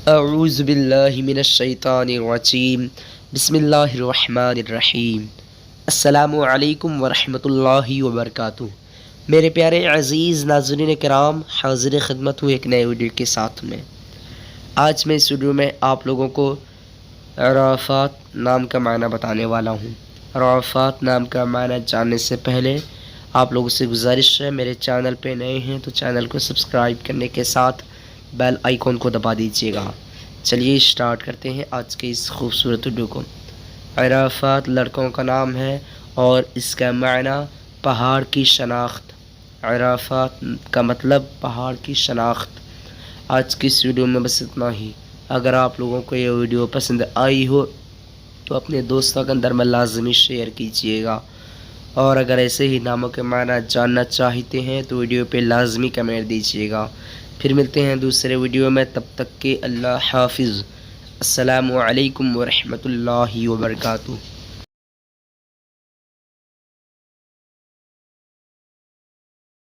اعوذ باللہ من الشیطان الرجیم بسم اللہ الرحمن الرحیم السلام علیکم ورحمۃ اللہ وبرکاتہ۔ میرے پیارے عزیز ناظرین کرام، حاضر خدمت ہوں ایک نئے ویڈیو کے ساتھ میں۔ آج میں اس ویڈیو میں آپ لوگوں کو عرفات نام کا معنی بتانے والا ہوں۔ عرفات نام کا معنی جاننے سے پہلے آپ لوگوں سے گزارش ہے، میرے چینل پہ نئے ہیں تو چینل کو سبسکرائب کرنے کے ساتھ بیل آئیکن کو دبا دیجیے گا۔ چلیے اسٹارٹ کرتے ہیں آج کے اس خوبصورت ویڈیو کو۔ عرفات لڑکوں کا نام ہے اور اس کا معنی پہاڑ کی شناخت۔ عرفات کا مطلب پہاڑ کی شناخت۔ آج کی اس ویڈیو میں بس اتنا ہی۔ اگر آپ لوگوں کو یہ ویڈیو پسند آئی ہو تو اپنے دوستوں کے اندر میں لازمی شیئر کیجیے گا، اور اگر ایسے ہی ناموں کے معنی جاننا چاہتے ہیں تو ویڈیو پہ لازمی کمنٹ دیجیے گا۔ پھر ملتے ہیں دوسرے ویڈیو میں، تب تک کہ اللہ حافظ۔ السلام علیکم ورحمۃ اللہ وبرکاتہ۔